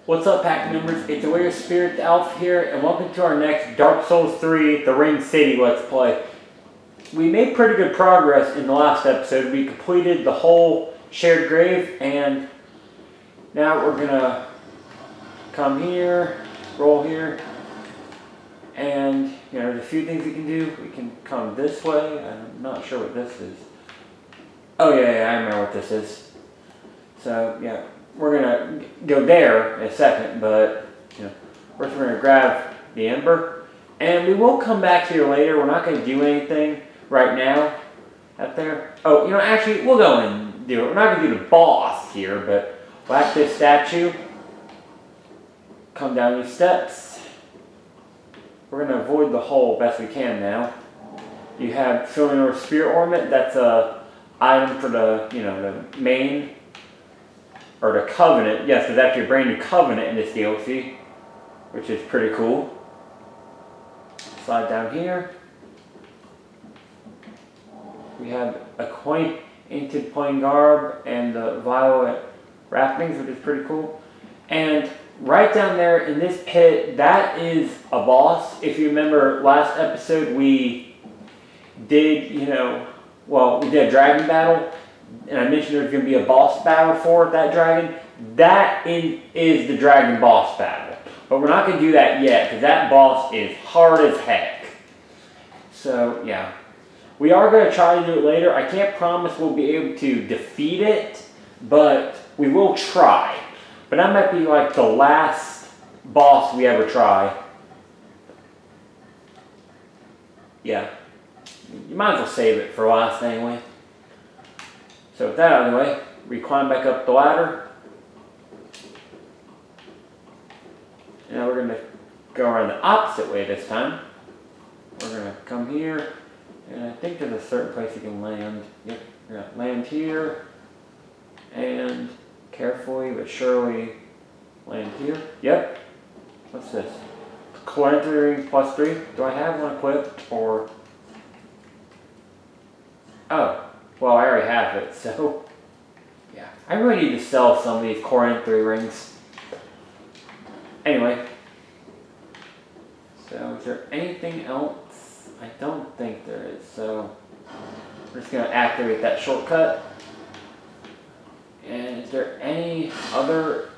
What's up, pack members? It's Warrior Spirit Elf here, and welcome to our next Dark Souls 3 The Ring City Let's Play. We made pretty good progress in the last episode. We completed the whole shared grave, and now we're gonna come here, roll here, and you know, there's a few things we can do. We can come this way. I'm not sure what this is. Oh yeah, I remember what this is. So yeah. We're gonna go there in a second, but you know, first we're gonna grab the ember, and we will come back here later. We're not gonna do anything right now up there. Oh, you know, actually, we'll go and do it. We're not gonna do the boss here, but whack this statue. Come down these steps. We're gonna avoid the hole best we can now. You have filling your spirit ornament. That's a item for the the main. Or the Covenant. Yes, there's actually a brand new Covenant in this DLC, which is pretty cool. Slide down here. We have acquainted plain garb and the violet wrappings, which is pretty cool. And right down there in this pit, that is a boss. If you remember last episode, we did, we did a dragon battle. And I mentioned there's going to be a boss battle for that dragon. That is the dragon boss battle. But we're not going to do that yet, because that boss is hard as heck. So, yeah. We are going to try to do it later. I can't promise we'll be able to defeat it, but we will try. But that might be like the last boss we ever try. Yeah. You might as well save it for last anyway. So with that out of the way, we climb back up the ladder. Now we're going to go around the opposite way this time. We're going to come here, and I think there's a certain place you can land. Yep, we're going to land here, and carefully but surely land here. Yep. What's this? Ring +3. Do I have one equipped, or... Oh. Well, I already have it, so yeah. I really need to sell some of these Corinth 3 rings. Anyway. So, is there anything else? I don't think there is, so we're just going to activate that shortcut. And is there any other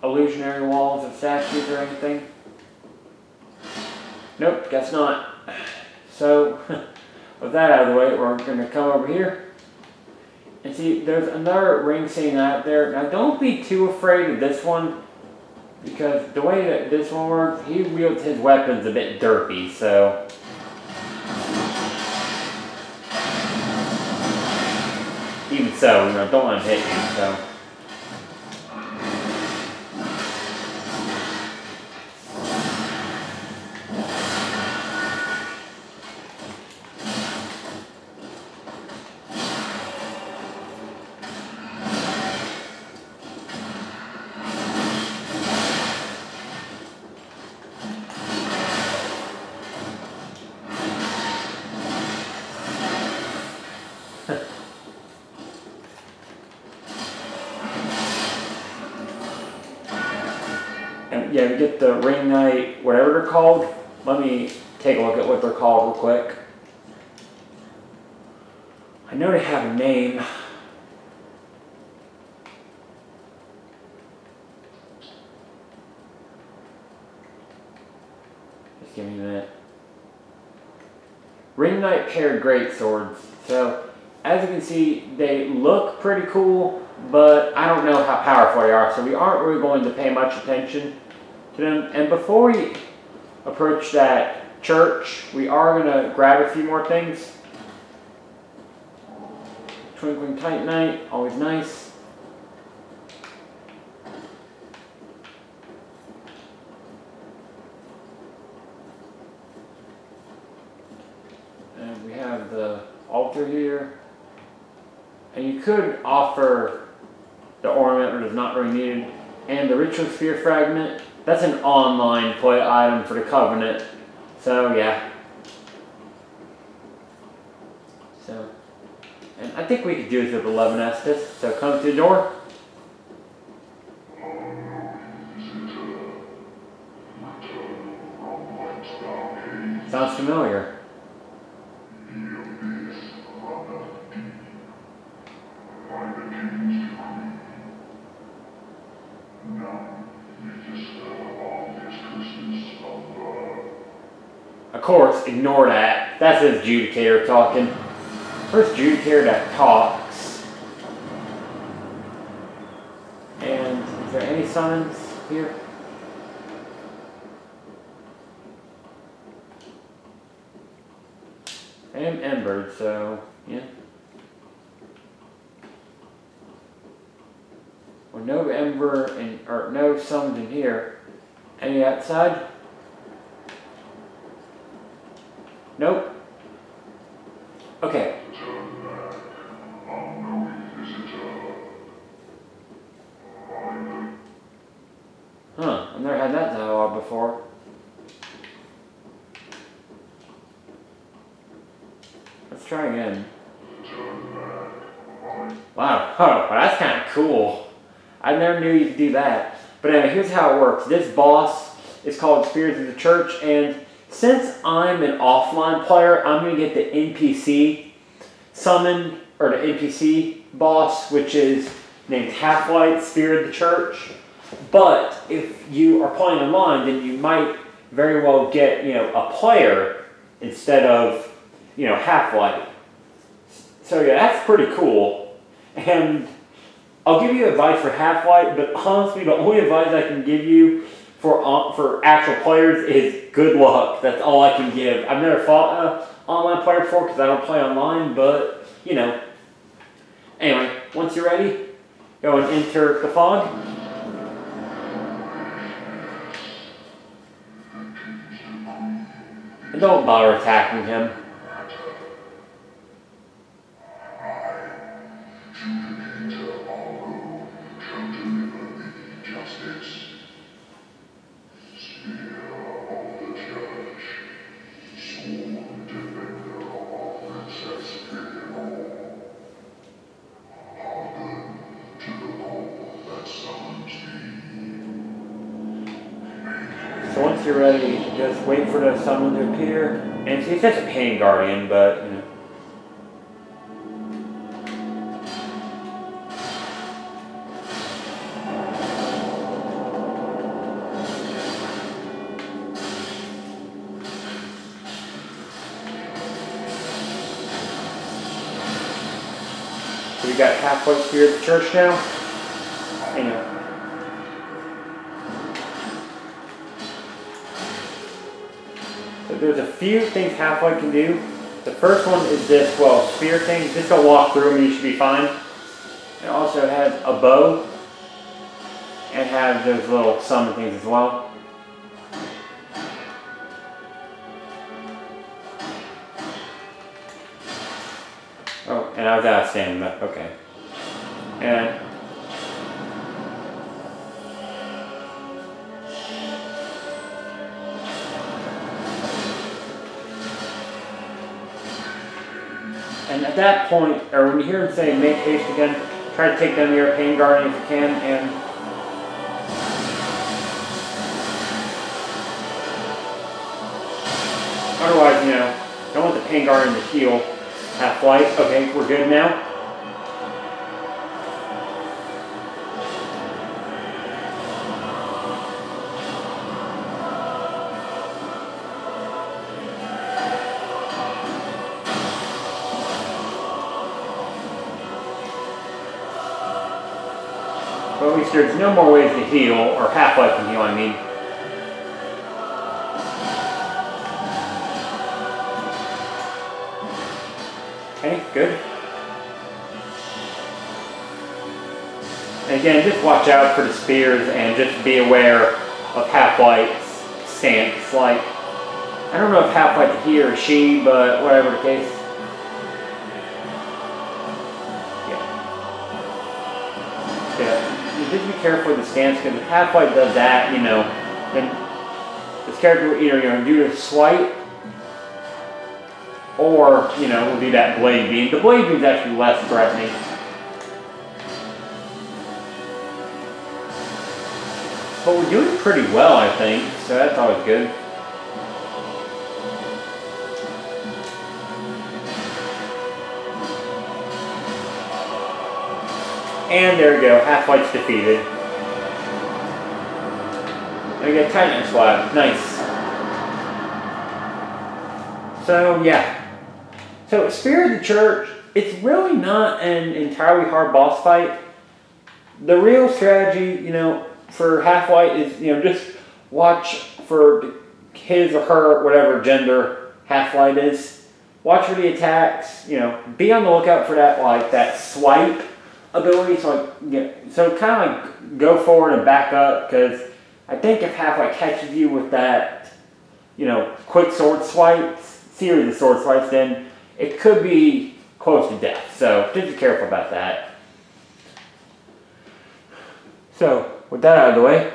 illusionary walls or statues or anything? Nope, guess not. So, with that out of the way, we're going to come over here. And see, there's another ring scene out there. Now, don't be too afraid of this one, because the way that this one works, he wields his weapons a bit derpy, so... Even so, don't let him hit you, so... Yeah, we get the Ring Knight, whatever they're called. Let me take a look at what they're called real quick. I know they have a name. Just give me a minute. Ring Knight paired greatswords. So, as you can see, they look pretty cool, but I don't know how powerful they are, so we aren't really going to pay much attention to them. And before we approach that church, we are going to grab a few more things. Twinkling Titanite, always nice. And we have the altar here. And you could offer the ornament, but it's not really needed. And the ritual sphere fragment. That's an online play item for the Covenant. So, yeah. So, and I think we could do this with 11 Estus. So, come to the door. Sounds familiar. Of course, ignore that. That's his adjudicator talking. First adjudicator that talks. And is there any summons here? I am Embered, so yeah. Well, no Ember and or no summons in here. Any outside? Nope. Okay. Huh, I've never had that dialogue before. Let's try again. Wow, oh, well, that's kind of cool. I never knew you could do that. But anyway, here's how it works. This boss is called Spirits of the Church, and since I'm an offline player, I'm going to get the NPC summon, or the NPC boss, which is named Half-Light Spirit of the Church. But if you are playing online, then you might very well get, a player instead of, Half-Light. So yeah, that's pretty cool. And I'll give you advice for Half-Light, but honestly, the only advice I can give you for actual players is good luck. That's all I can give. I've never fought an online player before because I don't play online, but, Anyway, once you're ready, go and enter the fog. And don't bother attacking him. So once you're ready, just wait for the summon to appear. And he's just a pain guardian, but So we got Half-Light Spirit of the Church now. There's a few things Half-Light can do. The first one is this, spear thing. Just go walk through them and you should be fine. It also has a bow and has those little summon things as well. Oh, and I was out of stamina. Okay. And at that point, or when you hear him say make haste again, try to take down your pain guardian if you can, and otherwise, don't want the pain guardian to heal Half-Light. Okay, we're good now. But at least there's no more ways to heal, or Half-Light can heal, I mean. Okay, good. And again, just watch out for the spears and just be aware of Half-Light's stance. Like, I don't know if Half-Light's he or she, but whatever the case. Yeah. Just be careful with the stance, because if Half-Light does that, then this character will either do a swipe, or, we'll do that blade beam. The blade beam is actually less threatening. But we're doing pretty well, I think, so that's always good. And there we go, half-light's defeated. And we get Titan Slab, nice. So yeah. So Spirit of the Church, it's really not an entirely hard boss fight. The real strategy, you know, for Half-Light is, you know, just watch for his or her, whatever gender Half-Light is. Watch for the attacks, you know, be on the lookout for that, like, that swipe ability. So, like, you know, so kind of like go forward and back up, because I think if Half-Light catches you with that, you know, quick sword swipes, series of sword swipes, then it could be close to death. So just be careful about that. So with that out of the way,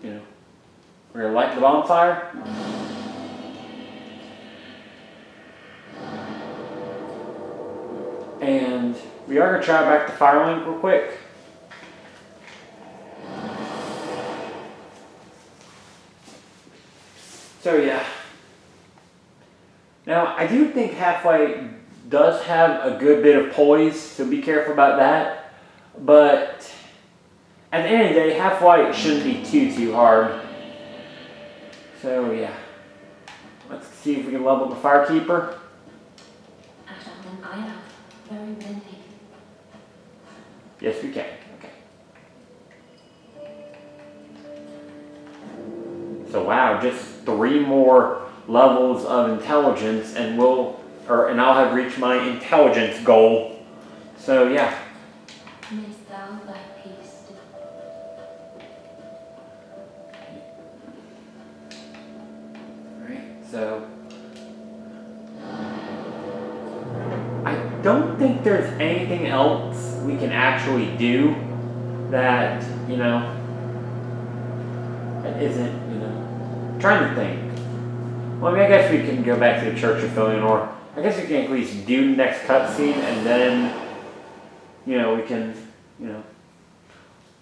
you know, we're gonna light the bonfire. And we are gonna try back to Firelink real quick. So yeah. Now, I do think Half-Light does have a good bit of poise, so be careful about that. But at the end of the day, Half-Light shouldn't be too hard. So yeah. Let's see if we can level the Firekeeper. Yes, we can. Okay. So wow, just 3 more levels of intelligence, and I'll have reached my intelligence goal. So yeah. Mayst thou thy peace. Alright, so I don't think there's anything else we can actually do that, you know, that isn't, you know, I'm trying to think. Well, I mean, I guess we can go back to the Church of Filianor. I guess we can at least do the next cutscene, and then, you know, we can, you know,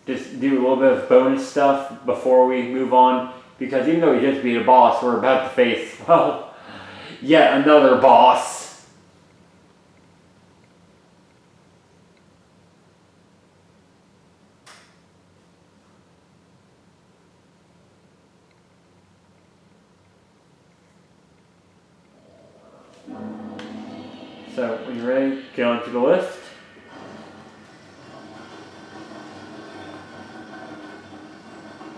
just do a little bit of bonus stuff before we move on. Because even though we just beat a boss, we're about to face, well, yet another boss. So, when you're ready, get onto the lift.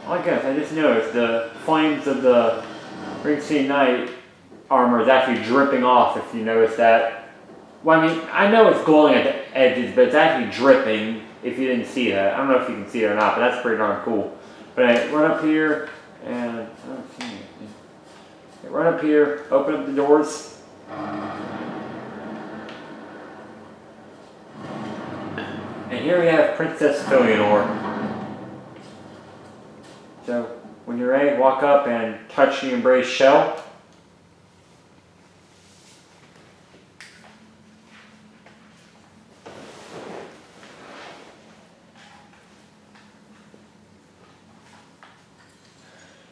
Oh my gosh, I just noticed the flames of the Ring City Knight armor is actually dripping off, if you notice that. Well, I mean, I know it's glowing at the edges, but it's actually dripping, if you didn't see that. I don't know if you can see it or not, but that's pretty darn cool. But I run up here, and I don't see it. Run up here, open up the doors. And here we have Princess Filianor. So, when you're ready, walk up and touch the embraced shell.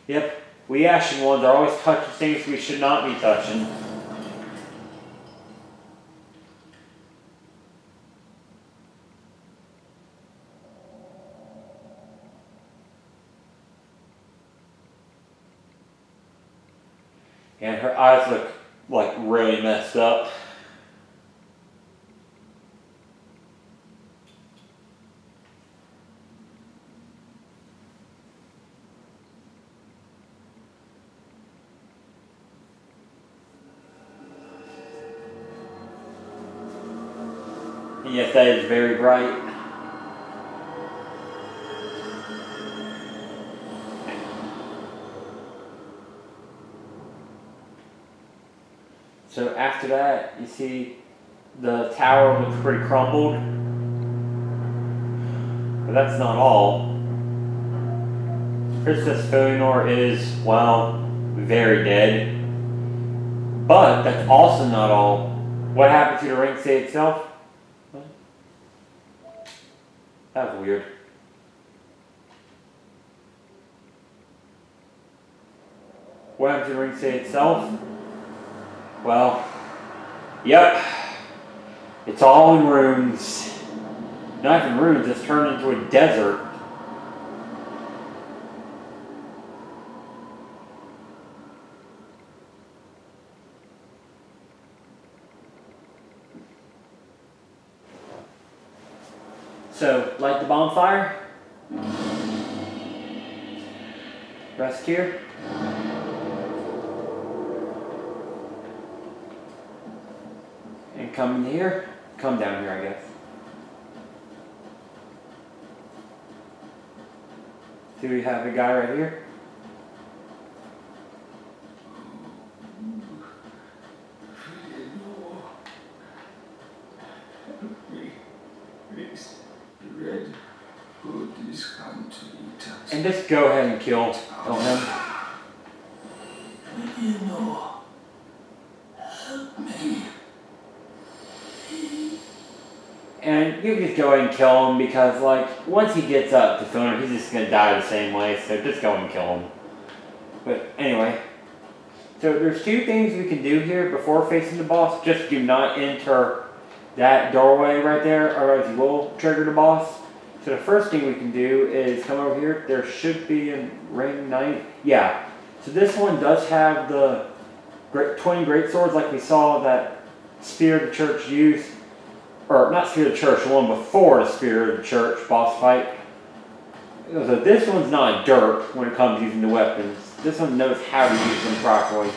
Yep, we Ashen ones are always touching things we should not be touching. And her eyes look like really messed up. And yes, that is very bright. So after that, you see the tower looks pretty crumbled. But that's not all. Princess Filianor is, well, very dead. But that's also not all. What happened to the ring city itself? That was weird. What happened to the ring city itself? Well, yep, it's all in ruins. Knife and Runes has turned into a desert. So, light the bonfire. Rest here. And come in here. Come down here, I guess. So we have a guy right here. Red Hood is come to eat us. And just go ahead and kill him. You know, help me. And you can just go ahead and kill him because, like, once he gets up to Filner, he's just gonna die the same way. So just go and kill him. But anyway, so there's two things we can do here before facing the boss. Just do not enter that doorway right there, otherwise you will trigger the boss. So the first thing we can do is come over here. There should be a ring knight. Yeah. So this one does have the twin great swords, like we saw that Spear of the Church used, or not Spear of the Church, the one before the Spear of the Church boss fight. So this one's not a derp when it comes to using the weapons. This one knows how to use them properly.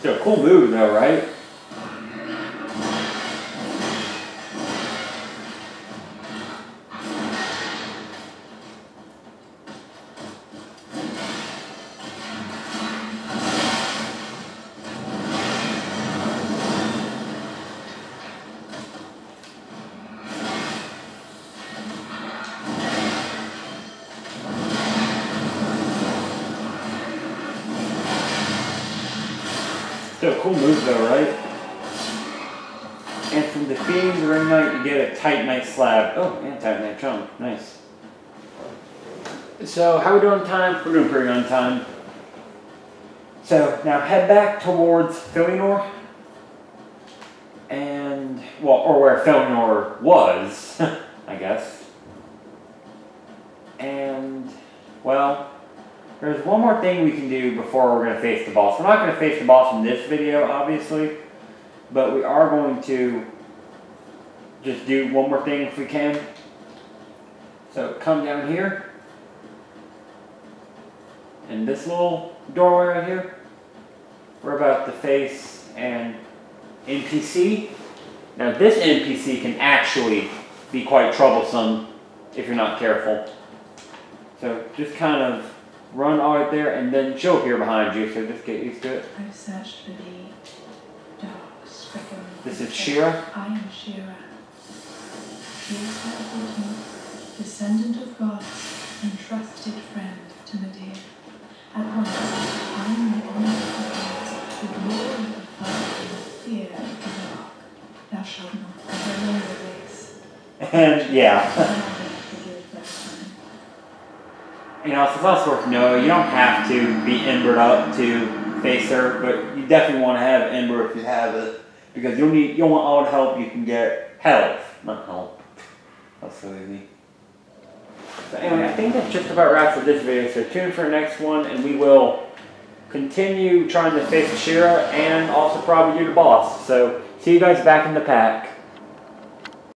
So a cool move though, right? So cool move though, right? And from defeating the ring knight, you get a Titanite slab. Oh, and Titanite chunk. Nice. So how are we doing on time? We're doing pretty good on time. So now head back towards Filnor. And, well, or where Filnor was, I guess. And, well, there's one more thing we can do before we're going to face the boss. We're not going to face the boss in this video, obviously, but we are going to just do one more thing if we can. So come down here, and this little doorway right here, we're about to face an NPC. Now this NPC can actually be quite troublesome if you're not careful. So just kind of run all right there, and then she'll appear behind you, so just get used to it. I've searched for thee, dark, stricken. This is Shira. I am Shira, daughter of Eden, descendant of gods, and trusted friend to Medea. At once, I am the honor of the gods, the glory of fire, and the fear of the dark. Thou shalt not ever know the ways. And yeah. You know, since us worth know, you don't have to be embered up to face her, but you definitely want to have ember if you have it, because you'll want all the help you can get. Health, not help. That's so easy. So anyway, I think that just about wraps up this video. So tune in for the next one, and we will continue trying to face Shira and also probably do the boss. So see you guys back in the pack.